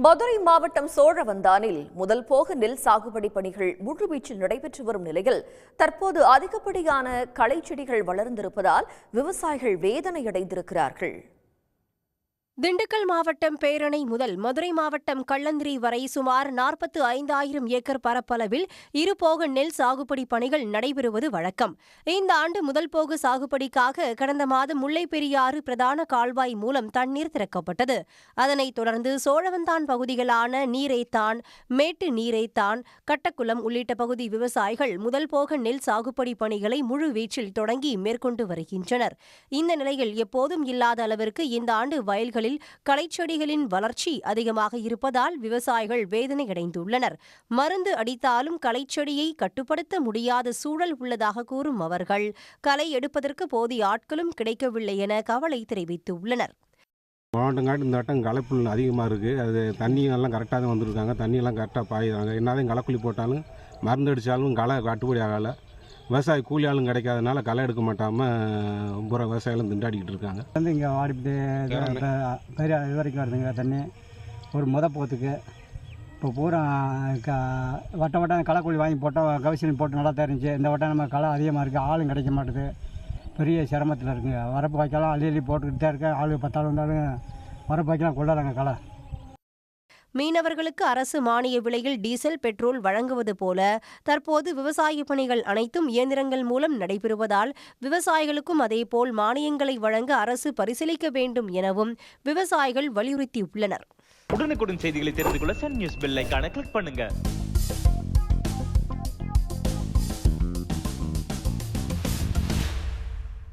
மதுரை மாவட்டம் சோழவந்தானில் முதல் போக நெல் சாகுபடி பணிகள் முழுவீச்சில் நடைபெற்று வரும் நிலையில் தற்போது அதிகப்படியான களைச்செடிகள் வளர்ந்திருப்பதால் விவசாயிகள் வேதனையடைந்திருக்கிறார்கள். திண்டுக்கல் மாவட்டம் பேரணை முதல் மதுரை மாவட்டம் கள்ளந்திரி வரை சுமார் 45,000 ஏக்கர் பரப்பளவில் இருபோக நெல் சாகுபடி பணிகள் நடைபெறுவது வழக்கம். இந்த ஆண்டு முதல் போக சாகுபடிக்காக கடந்த மாதம் முல்லைப்பெரியாறு பிரதான கால்வாய் மூலம் தண்ணீர் திறக்கப்பட்டது. அதனைத் தொடர்ந்து சோழவந்தான் பகுதிகளான நீரேத்தான், மேட்டு நீரேத்தான், கட்டக்குளம் உள்ளிட்ட பகுதி விவசாயிகள் முதல் போக நெல் சாகுபடி பணிகளை முழுவீச்சில் தொடங்கி மேற்கொண்டு வருகின்றனர். இந்த நிலையில் எப்போதும் இல்லாத அளவிற்கு இந்த ஆண்டு வயல்களில் களைச்செடிகளின் வளர்ச்சி அதிகமாக இருப்பதால் விவசாயிகள் வேதனையடைந்துள்ளனர். மருந்து அடித்தாலும் களைச்செடியை கட்டுப்படுத்த முடியாத சூழல் உள்ளதாக கூறும் அவர்கள் களை எடுப்பதற்கு போதிய ஆட்களும் கிடைக்கவில்லை என கவலை தெரிவித்துள்ளனர். மாவட்டங்காட்டு இந்த வட்டம் களைப்புல் அதிகமாக இருக்குது. அது தண்ணியெல்லாம் கரெக்டாக தான் வந்துருக்காங்க. தண்ணியெல்லாம் கரெக்டாக பாயுறாங்க. என்னதான் களைக்குழி போட்டாலும் மருந்து அடித்தாலும் களை கட்டுப்படி ஆகலை. விவசாய கூலி ஆளும் கிடைக்காதனால களை எடுக்க மாட்டாமல் பூரா விவசாயிகளும் திண்டாடிக்கிட்டு இருக்காங்க. இங்கே வாடிப்பட்டு பெரிய இது வரைக்கும் வருதுங்க தண்ணி ஒரு போத்துக்கு. இப்போ பூரா வட்டம் களைக்கூலி வாங்கி போட்டால் கவிசல் போட்டு நல்லா தெரிஞ்சு. இந்த வட்டம் நம்ம களை அதிகமாக இருக்குது, ஆளும் கிடைக்க மாட்டுது. பெரிய சிரமத்தில் இருக்குங்க. வரப்பு வைக்கலாம் அள்ளி போட்டுக்கிட்டு தான் இருக்கேன். ஆளு 10 ஆள் வந்தாலும் வரப்பு வைக்கலாம் கொள்ளாதாங்க களை. மீனவர்களுக்கு அரசு மானிய விலையில் டீசல், பெட்ரோல் வழங்குவது போல தற்போது விவசாய பணிகள் அனைத்தும் இயந்திரங்கள் மூலம் நடைபெறுவதால் விவசாயிகளுக்கும் அதேபோல் மானியங்களை வழங்க அரசு பரிசீலிக்க வேண்டும் எனவும் விவசாயிகள் வலியுறுத்தியுள்ளனர். உடனுக்குடன் செய்திகளை தெரிந்து கொள்ள சன் நியூஸ் பெல் ஐகானை கிளிக் பண்ணுங்க.